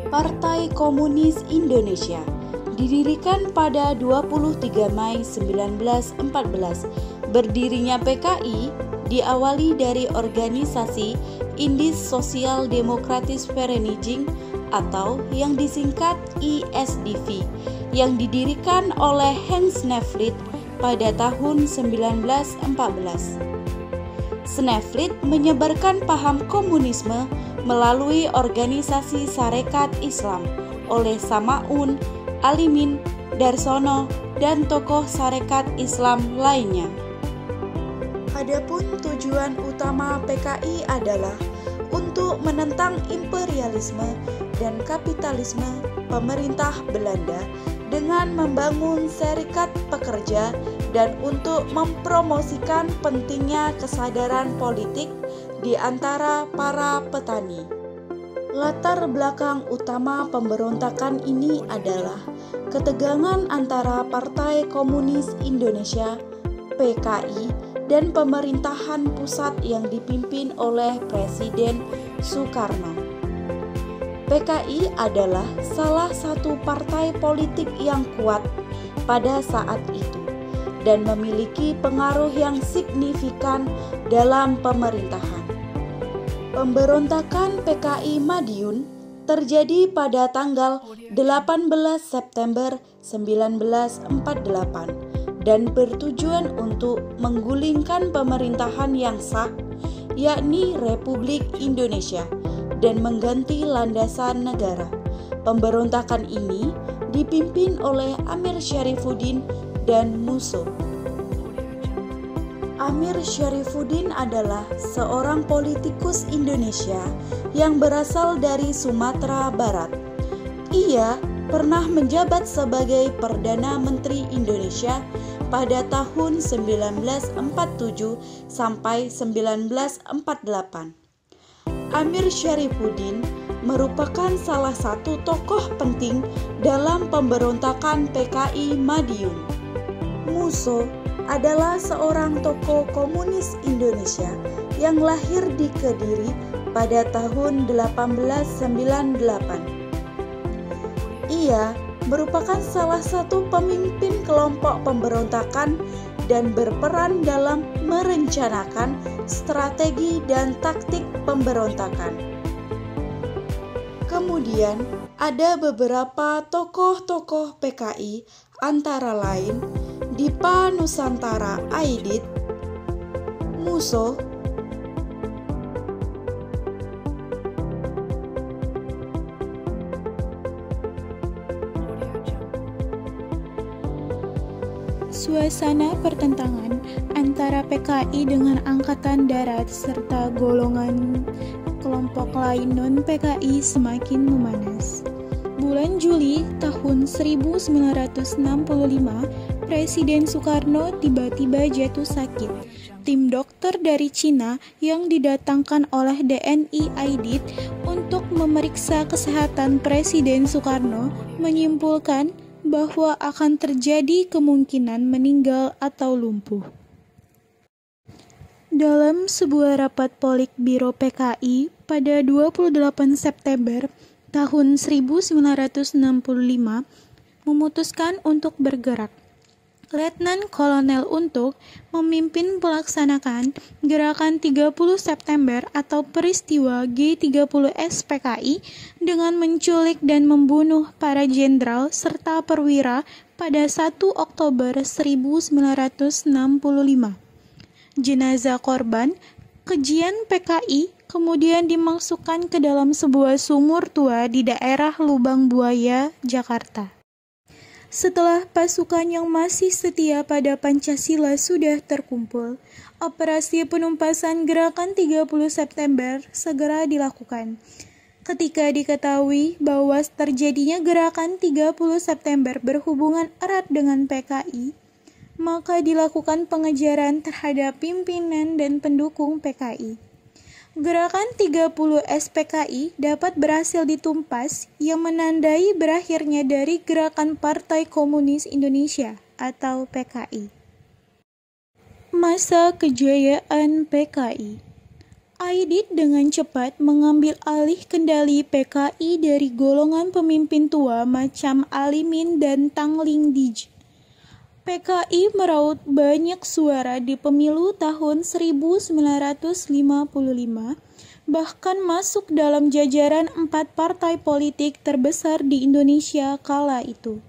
Partai Komunis Indonesia didirikan pada 23 Mei 1914. Berdirinya PKI diawali dari organisasi Indis Sosial Demokratis Vereniging atau yang disingkat ISDV yang didirikan oleh Hans Sneflit pada tahun 1914. Sneflit menyebarkan paham komunisme melalui organisasi Sarekat Islam oleh Samaun, Alimin, Darsono, dan tokoh Sarekat Islam lainnya. Adapun tujuan utama PKI adalah untuk menentang imperialisme dan kapitalisme pemerintah Belanda dengan membangun serikat pekerja dan untuk mempromosikan pentingnya kesadaran politik di antara para petani. Latar belakang utama pemberontakan ini adalah ketegangan antara Partai Komunis Indonesia (PKI) dan pemerintahan pusat yang dipimpin oleh Presiden Soekarno. PKI adalah salah satu partai politik yang kuat pada saat itu dan memiliki pengaruh yang signifikan dalam pemerintahan. Pemberontakan PKI Madiun terjadi pada tanggal 18 September 1948 dan bertujuan untuk menggulingkan pemerintahan yang sah, yakni Republik Indonesia, dan mengganti landasan negara. Pemberontakan ini dipimpin oleh Amir Syarifuddin dan Musso. Amir Syarifuddin adalah seorang politikus Indonesia yang berasal dari Sumatera Barat. Ia pernah menjabat sebagai Perdana Menteri Indonesia pada tahun 1947 sampai 1948. Amir Syarifuddin merupakan salah satu tokoh penting dalam pemberontakan PKI Madiun. Musso adalah seorang tokoh komunis Indonesia yang lahir di Kediri pada tahun 1898. Ia merupakan salah satu pemimpin kelompok pemberontakan dan berperan dalam merencanakan strategi dan taktik pemberontakan. Kemudian ada beberapa tokoh-tokoh PKI antara lain Dipa Nusantara Aidit, Musso, Suasana pertentangan antara PKI dengan Angkatan Darat serta golongan kelompok lain non-PKI semakin memanas. Bulan Juli tahun 1965, Presiden Soekarno tiba-tiba jatuh sakit. Tim dokter dari Cina yang didatangkan oleh DNI Aidit untuk memeriksa kesehatan Presiden Soekarno menyimpulkan bahwa akan terjadi kemungkinan meninggal atau lumpuh. Dalam sebuah rapat Politbiro PKI pada 28 September tahun 1965 memutuskan untuk bergerak. Letnan Kolonel untuk memimpin pelaksanakan gerakan 30 September atau peristiwa G30S PKI dengan menculik dan membunuh para jenderal serta perwira pada 1 Oktober 1965. Jenazah korban kejian PKI kemudian dimasukkan ke dalam sebuah sumur tua di daerah Lubang Buaya, Jakarta. Setelah pasukan yang masih setia pada Pancasila sudah terkumpul, operasi penumpasan gerakan 30 September segera dilakukan. Ketika diketahui bahwa terjadinya gerakan 30 September berhubungan erat dengan PKI, maka dilakukan pengejaran terhadap pimpinan dan pendukung PKI. Gerakan 30 SPKI dapat berhasil ditumpas yang menandai berakhirnya dari Gerakan Partai Komunis Indonesia atau PKI. Masa kejayaan PKI. Aidit dengan cepat mengambil alih kendali PKI dari golongan pemimpin tua macam Alimin dan Tangling Dij. PKI meraup banyak suara di pemilu tahun 1955, bahkan masuk dalam jajaran 4 partai politik terbesar di Indonesia kala itu.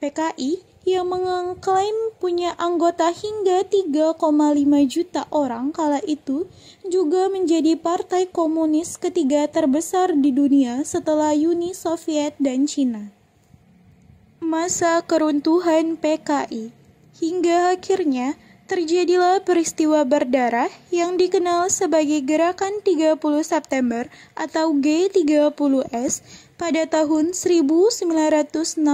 PKI yang mengklaim punya anggota hingga 3,5 juta orang kala itu juga menjadi partai komunis ketiga terbesar di dunia setelah Uni Soviet dan Cina. Masa keruntuhan PKI hingga akhirnya terjadilah peristiwa berdarah yang dikenal sebagai Gerakan 30 September atau G30S pada tahun 1965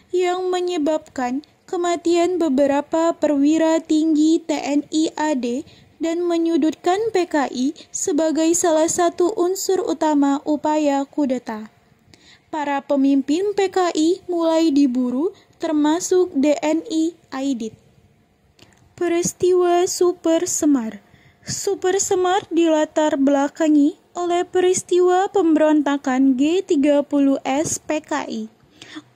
yang menyebabkan kematian beberapa perwira tinggi TNI AD dan menyudutkan PKI sebagai salah satu unsur utama upaya kudeta. Para pemimpin PKI mulai diburu, termasuk DNI Aidit. Peristiwa Super Semar. Super Semar dilatar belakangi oleh peristiwa pemberontakan G30S PKI.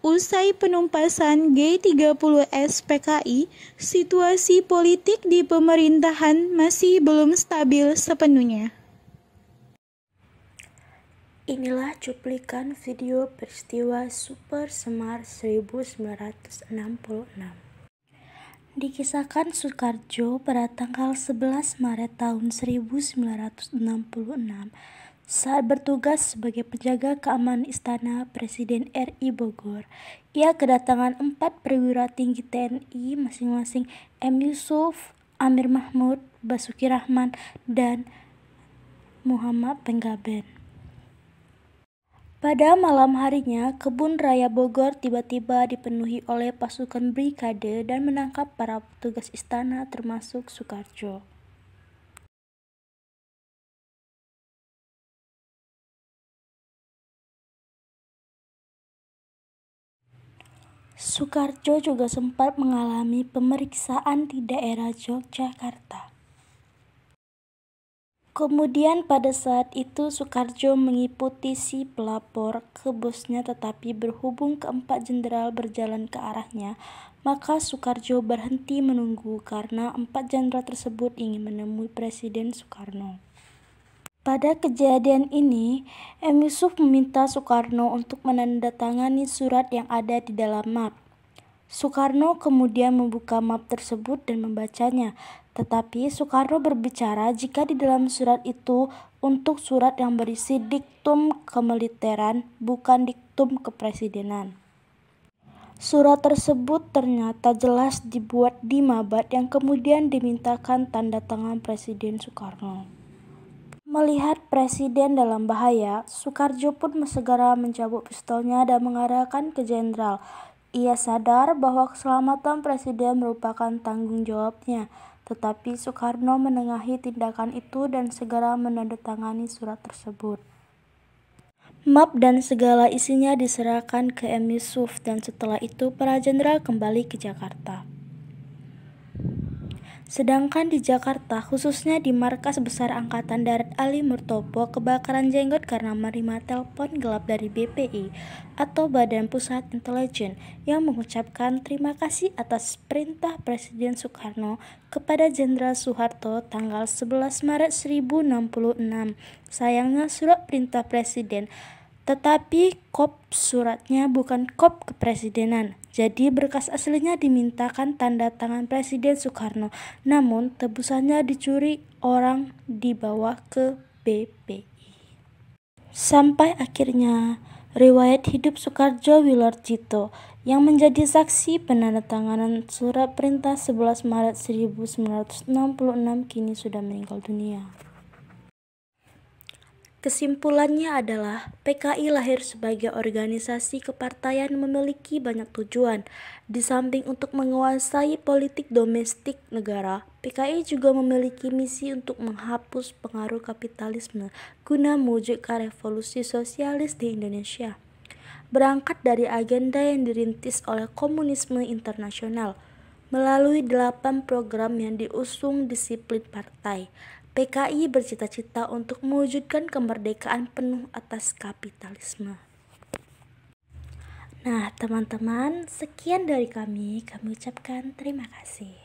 Usai penumpasan G30S PKI, situasi politik di pemerintahan masih belum stabil sepenuhnya. Inilah cuplikan video peristiwa Super Semar 1966. Dikisahkan Soekarjo pada tanggal 11 Maret tahun 1966 saat bertugas sebagai penjaga keamanan Istana Presiden RI Bogor. Ia kedatangan 4 perwira tinggi TNI masing-masing M. Yusuf, Amir Mahmud, Basuki Rahman, dan Muhammad Penggaben. Pada malam harinya, kebun raya Bogor tiba-tiba dipenuhi oleh pasukan brigade dan menangkap para petugas istana termasuk Soekarjo. Soekarjo juga sempat mengalami pemeriksaan di daerah Yogyakarta. Kemudian pada saat itu Soekarjo mengikuti si pelapor ke bosnya, tetapi berhubung keempat jenderal berjalan ke arahnya, maka Soekarjo berhenti menunggu karena 4 jenderal tersebut ingin menemui Presiden Soekarno. Pada kejadian ini, M. Yusuf meminta Soekarno untuk menandatangani surat yang ada di dalam map. Soekarno kemudian membuka map tersebut dan membacanya, tetapi Soekarno berbicara jika di dalam surat itu untuk surat yang berisi diktum kemiliteran, bukan diktum kepresidenan. Surat tersebut ternyata jelas dibuat di Mabat yang kemudian dimintakan tanda tangan Presiden Soekarno. Melihat Presiden dalam bahaya, Soekarjo pun segera mencabut pistolnya dan mengarahkan ke jenderal. Ia sadar bahwa keselamatan Presiden merupakan tanggung jawabnya, tetapi Soekarno menengahi tindakan itu dan segera menandatangani surat tersebut. Map dan segala isinya diserahkan ke M. Yusuf dan setelah itu para jenderal kembali ke Jakarta. Sedangkan di Jakarta, khususnya di Markas Besar Angkatan Darat Ali Murtopo, kebakaran jenggot karena menerima telepon gelap dari BPI atau Badan Pusat Intelijen yang mengucapkan terima kasih atas perintah Presiden Soekarno kepada Jenderal Soeharto tanggal 11 Maret 1066. Sayangnya surat perintah Presiden, tetapi kop suratnya bukan kop kepresidenan. Jadi berkas aslinya dimintakan tanda tangan Presiden Soekarno, namun tebusannya dicuri orang dibawa ke BPI. Sampai akhirnya riwayat hidup Soekarjo Wilardjito yang menjadi saksi penandatanganan surat perintah 11 Maret 1966 kini sudah meninggal dunia. Kesimpulannya adalah PKI lahir sebagai organisasi kepartaian memiliki banyak tujuan. Di samping untuk menguasai politik domestik negara, PKI juga memiliki misi untuk menghapus pengaruh kapitalisme guna mewujudkan revolusi sosialis di Indonesia. Berangkat dari agenda yang dirintis oleh komunisme internasional, melalui 8 program yang diusung disiplin partai. PKI bercita-cita untuk mewujudkan kemerdekaan penuh atas kapitalisme. Nah, teman-teman, sekian dari kami. Kami ucapkan terima kasih.